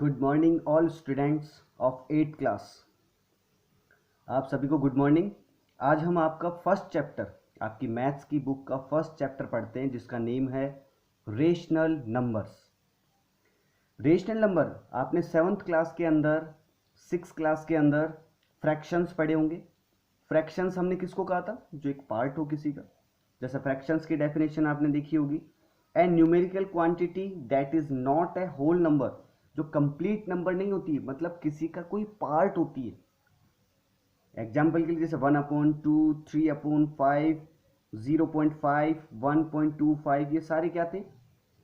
Good morning all students of 8th class. आप सभी को गुड मॉर्निंग। आज हम आपका फर्स्ट चैप्टर, आपकी मैथ्स की बुक का फर्स्ट चैप्टर पढ़ते हैं जिसका नेम है रेशनल नंबर्स। रेशनल नंबर आपने 7th क्लास के अंदर, 6th क्लास के अंदर फ्रैक्शंस पढ़े होंगे। फ्रैक्शंस हमने किसको कहा था? जो एक पार्ट हो किसी का। जैसे फ्रैक्शंस की डेफिनेशन आपने देखी होगी, a numerical quantity that is not a whole number, जो कंप्लीट नंबर नहीं होती है, मतलब किसी का कोई पार्ट होती है। एग्जाम्पल के लिए जैसे 1/2, 3/5, 0.5, 1.25, ये सारे क्या थे?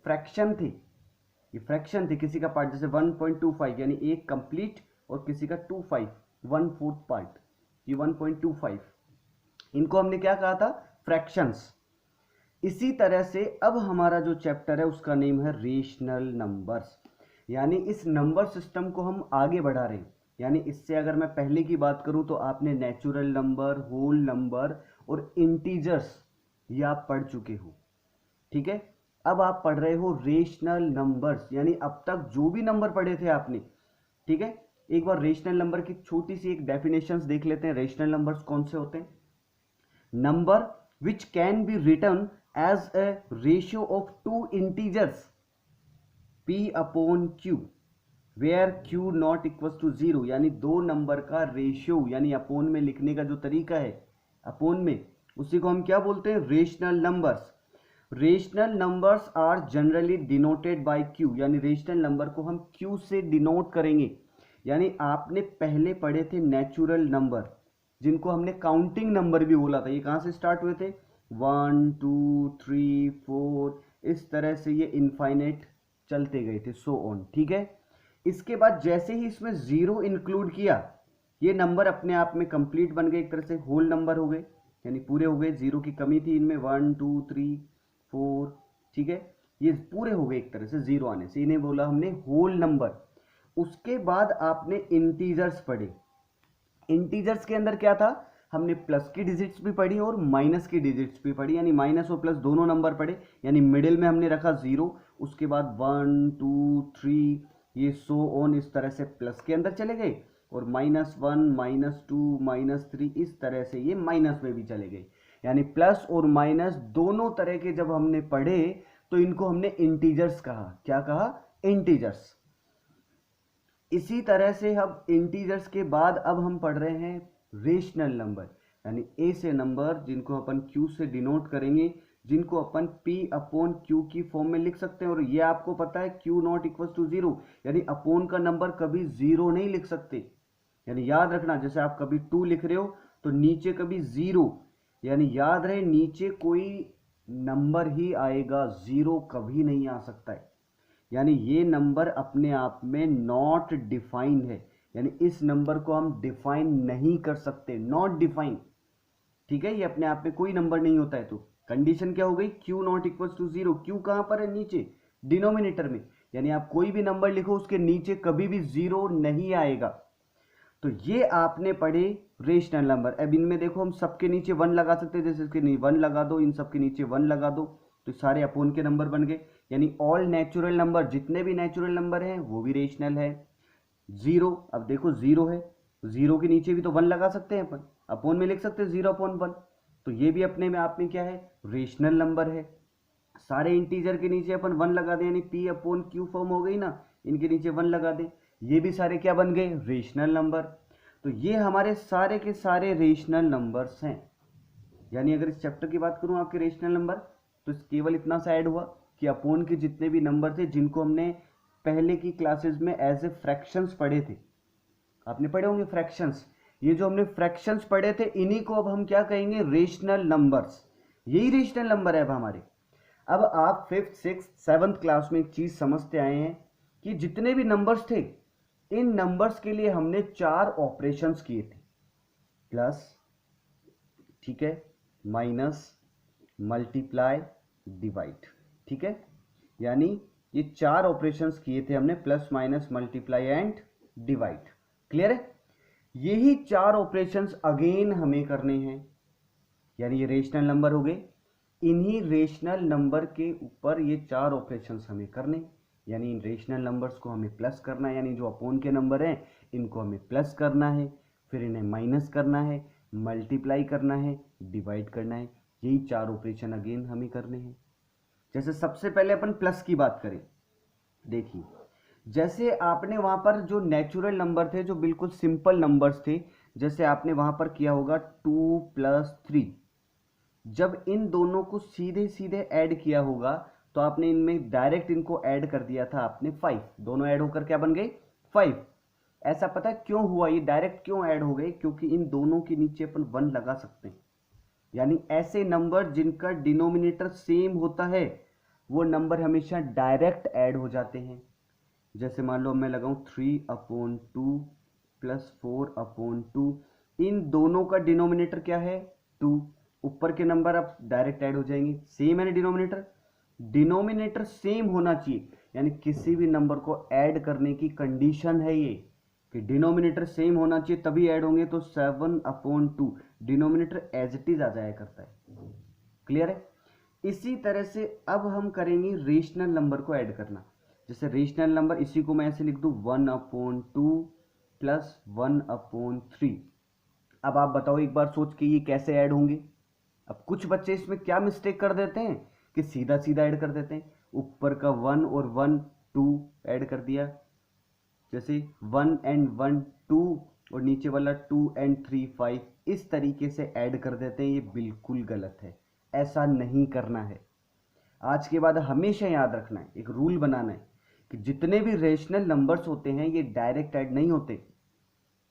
फ्रैक्शन थे। ये फ्रैक्शन थे किसी का पार्ट। जैसे 1.25 यानी एक कंप्लीट और किसी का 25, 1/4 पार्ट, ये 1.25, इनको हमने क्या कहा था? फ्रैक्शंस। इसी तरह से अब हमारा जो चैप्टर है उसका नेम है रेशनल नंबर्स, यानी इस नंबर सिस्टम को हम आगे बढ़ा रहे हैं। यानी इससे अगर मैं पहले की बात करूं तो आपने नेचुरल नंबर, होल नंबर और इंटीजर्स ये आप पढ़ चुके हो, ठीक है। अब आप पढ़ रहे हो रेशनल नंबर्स, यानी अब तक जो भी नंबर पढ़े थे आपने, ठीक है। एक बार रेशनल नंबर की छोटी सी एक डेफिनेशंस देख लेते हैं। रेशनल नंबर्स कौन से होते हैं? Number which can be written as a ratio of two integers p upon q where q not equals to 0, यानी दो नंबर का रेशियो, यानी अपोन में लिखने का जो तरीका है अपोन में, उसी को हम क्या बोलते हैं? Rational numbers. Rational numbers are generally denoted by q, यानी रेशनल नंबर को हम q से डिनोट करेंगे। यानी आपने पहले पढ़े थे नेचुरल नंबर, जिनको हमने काउंटिंग नंबर भी बोला था। ये कहां से स्टार्ट हुए थे? 1, 2, 3, 4, इस तरह से ये इनफाइनाइट चलते गए थे, सो ऑन, ठीक है। इसके बाद जैसे ही इसमें जीरो इंक्लूड किया, ये नंबर अपने आप में कंप्लीट बन गए, एक तरह से होल नंबर हो गए, यानी पूरे हो गए। जीरो की कमी थी इनमें, 1, 2, 3, 4, ठीक है, ये पूरे हो गए एक तरह से जीरो आने से, इन्हें बोला हमने होल नंबर। उसके बाद आपने इंटीजर्स पढ़े। इंटीजर्स के अंदर क्या था? हमने प्लस की डिजिट्स भी पढ़ी और माइनस की डिजिट्स भी पढ़ी, यानी माइनस और प्लस दोनों नंबर पढ़े। यानी मिडिल में हमने रखा जीरो, उसके बाद 1, 2, 3, ये सो ऑन, इस तरह से प्लस के अंदर चले गए, और -1, -2, -3, इस तरह से ये माइनस में भी चले गए। यानी प्लस और माइनस दोनों तरह के जब हमने पढ़े तो इनको हमने इंटीजर्स कहा। क्या कहा? इंटीजर्स। इसी तरह से अब इंटीजर्स के बाद अब हम पढ़ रहे हैं रेशनल नंबर, यानी ए से नंबर जिनको अपन क्यू से डिनोट करेंगे, जिनको अपन p अपॉन क्यू की फॉर्म में लिख सकते हैं। और ये आपको पता है क्यू नॉट इक्वल टू 0, यानी अपोन का नंबर कभी 0 नहीं लिख सकते। यानी याद रखना, जैसे आप कभी 2 लिख रहे हो तो नीचे कभी 0, यानी याद रहे नीचे कोई नंबर ही आएगा, 0 कभी नहीं आ सकता है। यानी ये नंबर अपने आप में नॉट डिफाइंड है, यानी इस नंबर को हम डिफाइन नहीं कर सकते, नॉट डिफाइंड, ठीक है। ये अपने आप में कोई नंबर नहीं होता है। तो कंडीशन क्या हो गई? Q not equal to 0। Q कहां पर है? नीचे, डिनोमिनेटर में, यानी आप कोई भी नंबर लिखो उसके नीचे कभी भी 0 नहीं आएगा। तो ये आपने पढ़े रेशनल नंबर। अब इनमें देखो हम सबके नीचे 1 लगा सकते हैं, जैसे इसके नीचे 1 लगा दो, इन सबके नीचे 1 लगा दो, तो सारे अपोन के नंबर बन गए। यानी ऑल नेचुरल नंबर, जितने भी नेचुरल नंबर हैं वो भी रेशनल है। जीरो, अब देखो जीरो है, जीरो के नीचे भी तो 1 लगा सकते हैं अपन, अपोन में लिख सकते हैं 0/1, तो ये भी अपने में आप में क्या है? रेशनल नंबर है। सारे इंटीजर के नीचे अपन 1 लगा दें, यानी p अपॉन क्यू फॉर्म हो गई ना, इनके नीचे 1 लगा दें, ये भी सारे क्या बन गए? Rational number. तो ये हमारे सारे के सारे रेशनल नंबर्स हैं। यानी अगर इस चैप्टर की बात करूं आपके रेशनल नंबर, तो केवल इतना सा ऐड हुआ कि अपोन के जितने भी नंबर थे जिनको हमने पहले की क्लासेस में एज ए फ्रैक्शंस पढ़े थे, आपने पढ़े होंगे फ्रैक्शंस, ये जो हमने फ्रैक्शंस पढ़े थे इन्हीं को अब हम क्या कहेंगे? Rational numbers. यही रेशनल नंबर है अब हमारे। अब आप 5th, 6th, 7th क्लास में एक चीज समझते आए हैं कि जितने भी नंबर्स थे, इन नंबर्स के लिए हमने 4 ऑपरेशंस किए थे। प्लस, ठीक है, माइनस, मल्टीप्लाई, डिवाइड, ठीक है। यानी ये 4 ऑपरेशंस किए थे हमने, plus, minus, multiply and divide. Clear है? यही 4 ऑपरेशंस अगेन हमें करने हैं, यानी ये रेशनल नंबर हो गए। इन्हीं रेशनल नंबर के ऊपर ये 4 ऑपरेशंस हमें करने, यानी इन रेशनल नंबर्स को हमें प्लस करना है, यानी जो अपोन के नंबर हैं इनको हमें प्लस करना है, फिर इन्हें माइनस करना है, मल्टीप्लाई करना है, डिवाइड करना है। यही 4 ऑपरेशन अगेन हमें करने हैं। जैसे सबसे पहले अपन प्लस की बात करें, देखिए जैसे आपने वहां पर जो नेचुरल नंबर थे, जो बिल्कुल सिंपल नंबर्स थे, जैसे आपने वहां पर किया होगा 2 + 3, जब इन दोनों को सीधे सीधे ऐड किया होगा तो आपने इनमें डायरेक्ट इनको ऐड कर दिया था आपने 5, दोनों ऐड होकर क्या बन गए 5। ऐसा पता है क्यों हुआ, ये डायरेक्ट क्यों ऐड हो गए, क्योंकि इन दोनों के नीचे अपन 1 लगा सकते हैं। यानी ऐसे नंबर जिनका डिनोमिनेटर सेम होता है वो नंबर हमेशा डायरेक्ट ऐड हो जाते हैं। जैसे मान लो मैं लगाऊं 3/2 + 4/2, इन दोनों का डिनोमिनेटर क्या है 2, ऊपर के नंबर अब डायरेक्ट ऐड हो जाएंगे, सेम है ना डिनोमिनेटर। डिनोमिनेटर सेम होना चाहिए, यानी किसी भी नंबर को ऐड करने की कंडीशन है ये कि डिनोमिनेटर सेम होना चाहिए तभी ऐड होंगे। तो 7/2 डिनोमिनेटर एज इट इज आ जाया करता है। क्लियर है। इसी तरह से अब हम करेंगे रेशनल नंबर को ऐड करना। जैसे रेशनल नंबर, इसी को मैं ऐसे लिख दूं 1/2 + 1/3। अब आप बताओ एक बार सोच के ये कैसे ऐड होंगे। अब कुछ बच्चे इसमें क्या मिस्टेक कर देते हैं कि सीधा सीधा ऐड कर देते हैं, ऊपर का 1 और 1 2 ऐड कर दिया, जैसे 1 and 1 2 और नीचे वाला 2 and 3 5, इस तरीके से ऐड कर देते हैं। ये बिल्कुल गलत है, ऐसा नहीं करना है। आज के बाद हमेशा याद रखना है, एक रूल बनाना है कि जितने भी रेशनल नंबर्स होते हैं ये डायरेक्ट ऐड नहीं होते।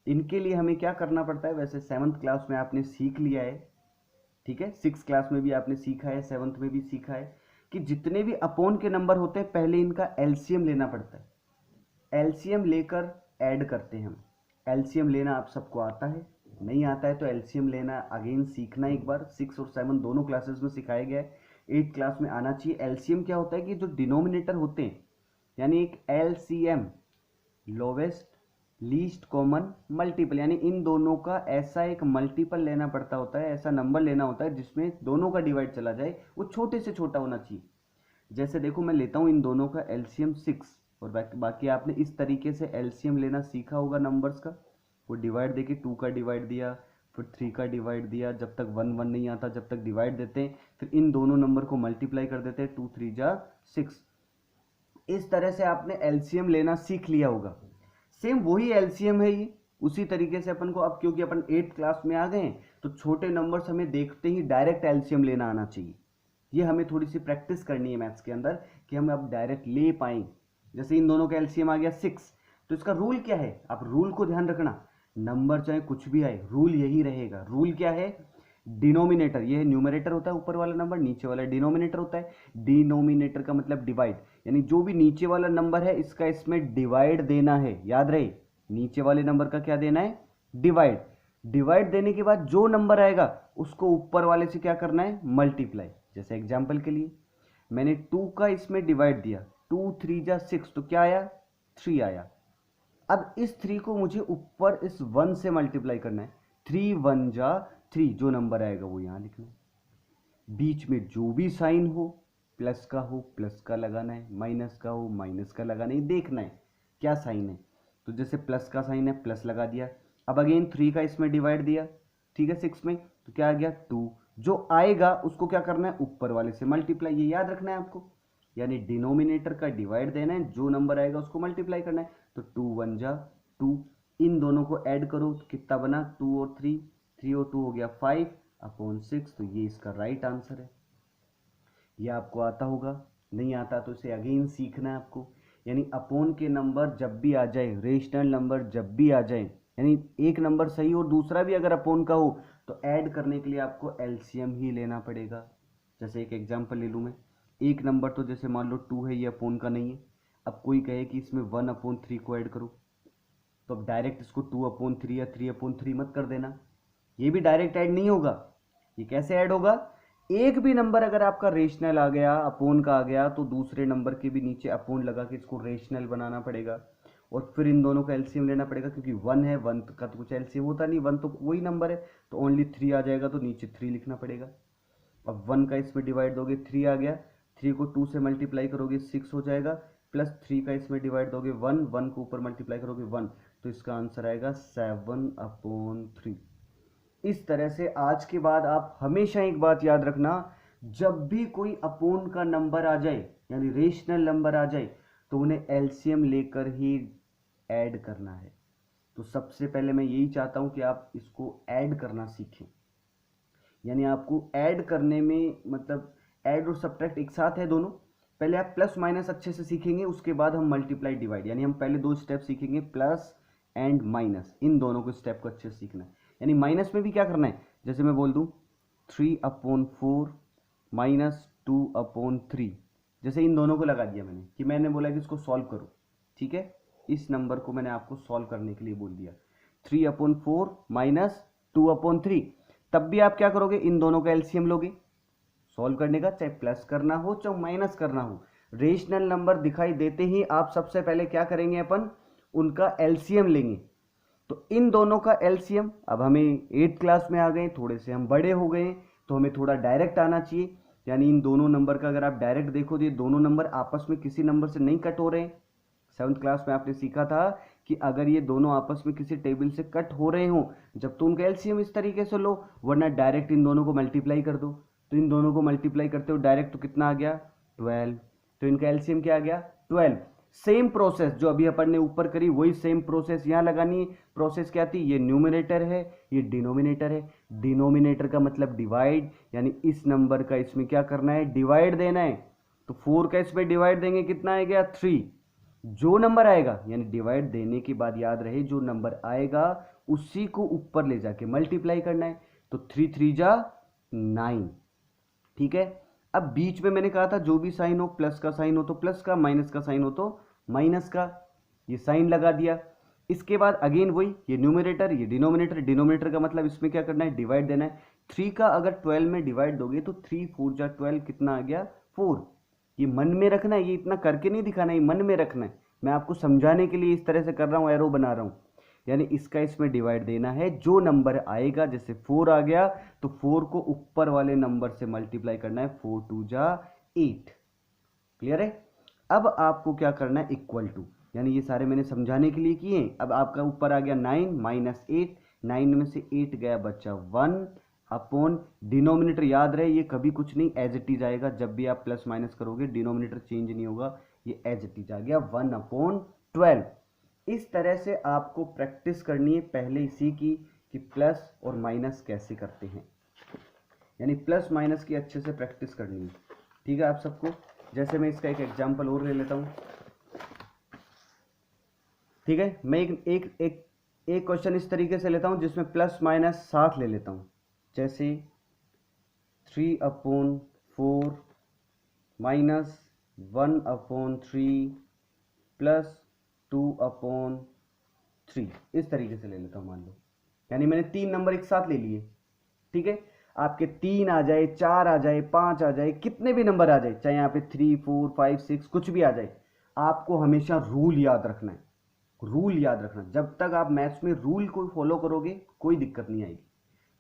इनके लिए हमें क्या करना पड़ता है, वैसे 7th क्लास में आपने सीख लिया है, ठीक है, 6th क्लास में भी आपने सीखा है, 7th में भी सीखा है कि जितने भी अपोन के नंबर होते हैं पहले इनका एलसीएम लेना पड़ता है। एलसीएम लेकर ऐड करते हैं हम। एलसीएम लेना आप सबको आता है, नहीं आता है तो एलसीएम लेना अगेन सीखना एक बार। 6 और 7 दोनों क्लासेस में सिखाया गया है, 8th क्लास में आना चाहिए। एलसीएम क्या होता है कि जो डिनोमिनेटर होते हैं, यानी एक LCM lowest least common multiple, यानी इन दोनों का ऐसा एक मल्टीपल लेना पड़ता होता है, ऐसा नंबर लेना होता है जिसमें दोनों का डिवाइड चला जाए, वो छोटे से छोटा होना चाहिए। जैसे देखो मैं लेता हूँ इन दोनों का एलसीएम 6, और बाकी आपने इस तरीके से एलसीएम लेना सीखा होगा नंबर्स का। वो डिवाइड देके 2 का डिवाइड दिया, फिर 3 का डिवाइड दिया, जब तक 1 1 नहीं आता जब तक डिवाइड देते हैं, फिर इन दोनों नंबर को मल्टीप्लाई कर देते हैं, 2 3 जा 6। इस तरह से आपने एलसीएम लेना सीख लिया होगा। सेम वही एलसीएम है ये, उसी तरीके से अपन को, अब क्योंकि अपन 8th क्लास में आ गए हैं तो छोटे नंबर्स हमें देखते ही डायरेक्ट एलसीएम लेना आना चाहिए। ये हमें थोड़ी सी प्रैक्टिस करनी है मैथ्स के अंदर कि हम अब डायरेक्ट ले पाएं। जैसे इन दोनों का एलसीएम आ गया 6, तो इसका रूल क्या है, आप रूल को ध्यान रखना। नंबर चाहे कुछ भी आए, रूल यही रहेगा। रूल क्या है, डिनोमिनेटर, ये न्यूमरेटर होता है ऊपर वाला नंबर, नीचे वाला डिनोमिनेटर होता है। डिनोमिनेटर का मतलब डिवाइड, यानी जो भी नीचे वाला नंबर है इसका इसमें डिवाइड देना है। याद रहे, नीचे वाले नंबर का क्या देना है, डिवाइड। डिवाइड देने के बाद जो नंबर आएगा उसको ऊपर वाले से क्या करना है, मल्टीप्लाई। जैसे एग्जांपल के लिए मैंने 2 का इसमें डिवाइड दिया, 2 3 जा 6, तो क्या आया 3 आया। अब इस 3 को मुझे ऊपर इस 1 से मल्टीप्लाई करना है, 3 1 जा 3, जो नंबर आएगा वो यहाँ लिखना है। बीच में जो भी साइन हो, प्लस का हो प्लस का लगाना है, माइनस का हो माइनस का लगाना है, देखना है क्या साइन है। तो जैसे प्लस का साइन है प्लस लगा दिया। अब अगेन 3 का इसमें डिवाइड दिया, ठीक है 6 में, तो क्या आ गया 2, जो आएगा उसको क्या करना है, ऊपर वाले से मल्टीप्लाई। ये याद रखना है आपको, यानी डिनोमिनेटर का डिवाइड देना है, जो नंबर आएगा उसको मल्टीप्लाई करना है। तो 2 1 जा 2, इन दोनों को ऐड करो तो कितना बना 2 और 3, 3 और 2 हो गया 5/6। तो ये इसका राइट आंसर है। ये आपको आता होगा, नहीं आता तो इसे अगेन सीखना है आपको। यानी अपोन के नंबर जब भी आ जाए, रेशनल नंबर जब भी आ जाए, यानी एक नंबर सही और दूसरा भी अगर अपोन का हो तो ऐड करने के लिए आपको एलसीएम ही लेना पड़ेगा। जैसे एक एग्जांपल ले लूँ मैं, एक नंबर तो जैसे मान लो 2 है, ये अपोन का नहीं है। अब कोई कहे कि इसमें 1/3 को ऐड करो, तो अब डायरेक्ट इसको 2/3 या 3/3 मत कर देना, ये भी डायरेक्ट ऐड नहीं होगा। ये कैसे ऐड होगा, एक भी नंबर अगर आपका रेशनल आ गया, अपोन का आ गया, तो दूसरे नंबर के भी नीचे अपोन लगा के इसको रेशनल बनाना पड़ेगा, और फिर इन दोनों का एलसीएम लेना पड़ेगा। क्योंकि 1 है, 1 का तो कुछ एलसीएम होता नहीं, 1 तो वही नंबर है, तो ओनली 3 आ जाएगा, तो नीचे 3 लिखना पड़ेगा। अब 1 का इसमें डिवाइड दोगे, 3 आ गया, 3 को 2 से मल्टीप्लाई करोगे 6 हो जाएगा, प्लस 3 का इसमें डिवाइड दोगे 1, 1 को ऊपर मल्टीप्लाई करोगे 1, तो इसका आंसर आएगा 7/3। इस तरह से आज के बाद आप हमेशा एक बात याद रखना, जब भी कोई अपोन का नंबर आ जाए यानी रेशनल नंबर आ जाए तो उन्हें एलसीएम लेकर ही ऐड करना है। तो सबसे पहले मैं यही चाहता हूं कि आप इसको ऐड करना सीखें, यानी आपको ऐड करने में मतलब ऐड और सब्ट्रैक्ट एक साथ है दोनों। पहले आप प्लस माइनस अच्छे से सीखेंगे, उसके बाद हम मल्टीप्लाई डिवाइड, यानी हम पहले 2 स्टेप सीखेंगे, प्लस एंड माइनस, इन दोनों को स्टेप को अच्छे से सीखना है। यानी माइनस में भी क्या करना है, जैसे मैं बोल दूं 3/4 माइनस 2/3, जैसे इन दोनों को लगा दिया मैंने कि मैंने बोला कि इसको सॉल्व करो, ठीक है। इस नंबर को मैंने आपको सॉल्व करने के लिए बोल दिया 3/4 माइनस 2/3। तब भी आप क्या करोगे, इन दोनों का एलसीएम लोगे सॉल्व करने का, चाहे प्लस करना हो चाहे माइनस करना हो। रेशनल नंबर दिखाई देते ही आप सबसे पहले क्या करेंगे, अपन उनका एलसीएम लेंगे। तो इन दोनों का एलसीएम, अब हमें 8th क्लास में आ गए, थोड़े से हम बड़े हो गए, तो हमें थोड़ा डायरेक्ट आना चाहिए। यानी इन दोनों नंबर का अगर आप डायरेक्ट देखो तो ये दोनों नंबर आपस में किसी नंबर से नहीं कट हो रहे हैं। 7th क्लास में आपने सीखा था कि अगर ये दोनों आपस में किसी टेबल से कट हो रहे हो जब तो उनका एलसीएम इस तरीके से लो, वरना डायरेक्ट इन दोनों को मल्टीप्लाई कर दो। तो इन दोनों को मल्टीप्लाई करते हो डायरेक्ट तो कितना आ गया 12, तो इनका एलसीएम क्या आ गया 12। सेम प्रोसेस जो अभी अपन ने ऊपर करी वही सेम प्रोसेस यहाँ लगानी है। प्रोसेस क्या थी, ये न्यूमिनेटर है ये डिनोमिनेटर है, डिनोमिनेटर का मतलब डिवाइड, यानी इस नंबर का इसमें क्या करना है डिवाइड देना है। तो 4 का इसमें डिवाइड देंगे कितना आएगा 3, जो नंबर आएगा यानी डिवाइड देने के बाद याद रहे जो नंबर आएगा उसी को ऊपर ले जाके मल्टीप्लाई करना है। तो 3 3 जा 9, ठीक है। अब बीच में मैंने कहा था जो भी साइन हो, प्लस का साइन हो तो प्लस का, माइनस का साइन हो तो माइनस का, ये साइन लगा दिया। इसके बाद अगेन वही, ये न्यूमरेटर ये डिनोमिनेटर, डिनोमिनेटर का मतलब इसमें क्या करना है डिवाइड देना है। 3 का अगर 12 में डिवाइड दोगे तो 3 4 जा 12 कितना आ गया 4। ये मन में रखना है, ये इतना करके नहीं दिखाना है, ये मन में रखना है। मैं आपको समझाने के लिए इस तरह से कर रहा हूँ, एरो बना रहा हूँ। यानी इसका इसमें डिवाइड देना है, जो नंबर आएगा, जैसे 4 आ गया तो 4 को ऊपर वाले नंबर से मल्टीप्लाई करना है, 4 2 जा 8। क्लियर है। अब आपको क्या करना है इक्वल टू, यानी ये सारे मैंने समझाने के लिए किए। अब आपका ऊपर आ गया 9 माइनस 8, 9 में से 8 गया बच्चा 1 अपॉन डिनोमिनेटर, याद रहे ये कभी कुछ नहीं एज इट इज आएगा। जब भी आप प्लस माइनस करोगे डिनोमिनेटर चेंज नहीं होगा, ये एज इट इज आ गया 1/12। इस तरह से आपको प्रैक्टिस करनी है पहले इसी की कि प्लस और माइनस कैसे करते हैं, यानी प्लस माइनस की अच्छे से प्रैक्टिस करनी है, ठीक है आप सबको। जैसे मैं इसका एक एग्जांपल और ले लेता हूं, ठीक है। मैं एक क्वेश्चन इस तरीके से लेता हूं जिसमें प्लस माइनस साथ ले लेता हूं, जैसे 3/4 माइनस 1/3 प्लस 2/3, इस तरीके से ले लेता हूं मान लो। यानी मैंने 3 नंबर एक साथ ले लिए, ठीक है। आपके 3 आ जाए, 4 आ जाए, 5 आ जाए, कितने भी नंबर आ जाए, चाहे यहाँ पे 3 4 5 6 कुछ भी आ जाए, आपको हमेशा रूल याद रखना है। रूल याद रखना, जब तक आप मैथ्स में रूल को फॉलो करोगे कोई दिक्कत नहीं आएगी।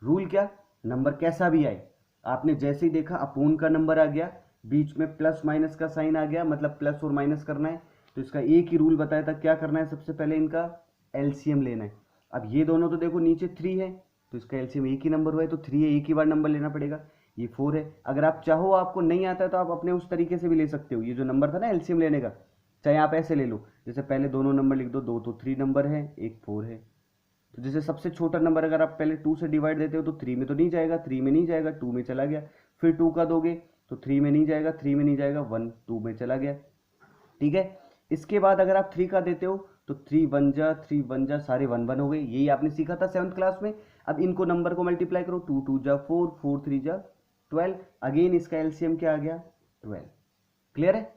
रूल क्या, नंबर कैसा भी आए, आपने जैसे ही देखा अपोन का नंबर आ गया, बीच में प्लस माइनस का साइन आ गया, मतलब प्लस और माइनस करना है, तो इसका एक ही रूल बताया था, क्या करना है सबसे पहले इनका एलसीएम लेना है। अब ये दोनों तो देखो नीचे 3 है तो इसका एलसीएम एक ही नंबर हुआ है, तो 3 है, एक ही बार नंबर लेना पड़ेगा। ये 4 है, अगर आप चाहो आपको नहीं आता है तो आप अपने उस तरीके से भी ले सकते हो। ये जो नंबर था ना एलसीएम लेने का, चाहे आप ऐसे ले लो, जैसे पहले दोनों नंबर लिख दो, 2 तो 3 नंबर है, एक 4 है। तो जैसे सबसे छोटा नंबर अगर आप पहले 2 से डिवाइड देते हो तो 3 में तो नहीं जाएगा, 3 में नहीं जाएगा, 2 में चला गया, फिर 2 का दोगे तो 3 में नहीं जाएगा, 3 में नहीं जाएगा, 1 2 में चला गया, ठीक है। इसके बाद अगर आप 3 का देते हो तो 3 1 जा 3 1 जा, सारे 1 1 हो गए, यही आपने सीखा था 7th क्लास में। अब इनको नंबर को मल्टीप्लाई करो, 2 2 जा 4 4 3 जा 12, अगेन इसका एलसीएम क्या आ गया 12। क्लियर है।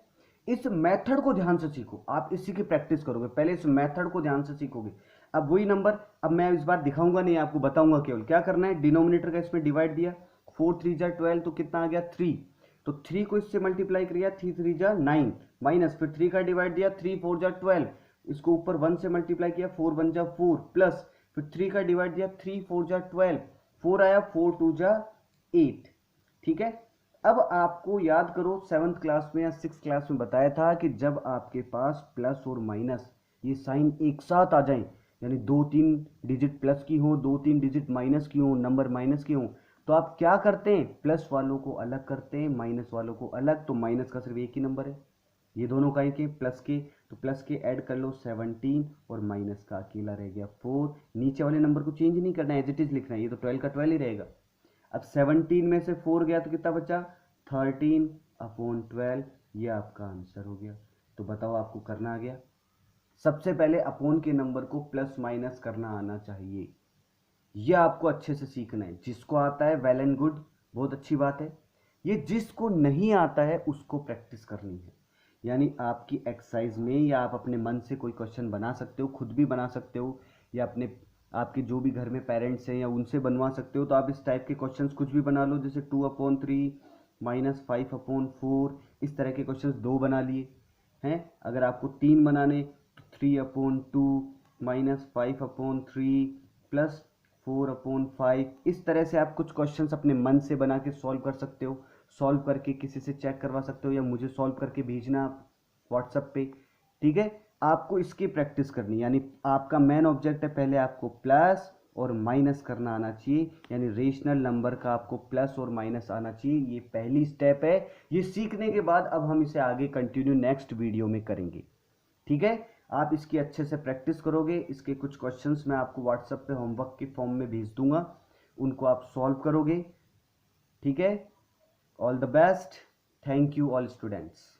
इस मेथड को ध्यान से सीखो, आप इसी की प्रैक्टिस करोगे, पहले इस मेथड को ध्यान से सीखोगे। अब वही नंबर, अब मैं इस बार दिखाऊंगा नहीं, आपको बताऊंगा केवल क्या करना है। डिनोमिनेटर का इसमें डिवाइड दिया, 4 3 जा 12, तो कितना आ गया 3, तो 3 को इससे मल्टीप्लाई किया, 3 3 जा 9, माइनस फिर 3 का डिवाइड दिया, 3 4 जा 12, इसको ऊपर 1 से मल्टीप्लाई किया, 4 1 जा 4, प्लस फिर 3 का डिवाइड दिया, 3 4 जा 12, 4 आया, 4 2 जा 8, ठीक है। अब आपको याद करो 7th क्लास में या 6th क्लास में बताया था कि जब आपके पास प्लस और माइनस ये साइन एक साथ आ जाएं, यानी 2-3 डिजिट प्लस की हो, 2-3 डिजिट माइनस की हो, नंबर माइनस की हो, तो आप क्या करते हैं, प्लस वालों को अलग करते हैं, माइनस वालों को अलग। तो माइनस का सिर्फ एक ही नंबर है, ये दोनों का एक है, प्लस के तो प्लस के ऐड कर लो 17 और माइनस का अकेला रह गया 4। नीचे वाले नंबर को चेंज नहीं करना है, एज इट इज लिखना है, ये तो 12 का 12 ही रहेगा। अब 17 में से 4 गया तो कितना बचा, 13/12। ये आपका आंसर हो गया। तो बताओ आपको करना आ गया। सबसे पहले अपोन के नंबर को प्लस माइनस करना आना चाहिए, ये आपको अच्छे से सीखना है। जिसको आता है वेल एंड गुड, बहुत अच्छी बात है। ये जिसको नहीं आता है उसको प्रैक्टिस करनी है। यानी आपकी एक्सरसाइज में या आप अपने मन से कोई क्वेश्चन बना सकते हो, खुद भी बना सकते हो, या अपने आपके जो भी घर में पेरेंट्स हैं या उनसे बनवा सकते हो। तो आप इस टाइप के क्वेश्चंस कुछ भी बना लो, जैसे 2/3 -5/4, इस तरह के क्वेश्चंस 2 बना लिए हैं। अगर आपको 3 बनाने तो 3/2 -5/3 प्लस 4/5। इस तरह से आप कुछ क्वेश्चंस अपने मन से बना के सॉल्व कर सकते हो। सॉल्व करके किसी से चेक करवा सकते हो या मुझे सॉल्व करके भेजना व्हाट्सएप पे। ठीक है, आपको इसकी प्रैक्टिस करनी, यानी आपका मेन ऑब्जेक्ट है पहले आपको प्लस और माइनस करना आना चाहिए, यानी रेशनल नंबर का आपको प्लस और माइनस आना चाहिए। ये पहली स्टेप है। ये सीखने के बाद अब हम इसे आगे कंटिन्यू नेक्स्ट वीडियो में करेंगे। ठीक है, आप इसकी अच्छे से प्रैक्टिस करोगे। इसके कुछ क्वेश्चंस मैं आपको व्हाट्सएप पे होमवर्क के फॉर्म में भेज दूंगा, उनको आप सॉल्व करोगे। ठीक है, all the best, thank you all students.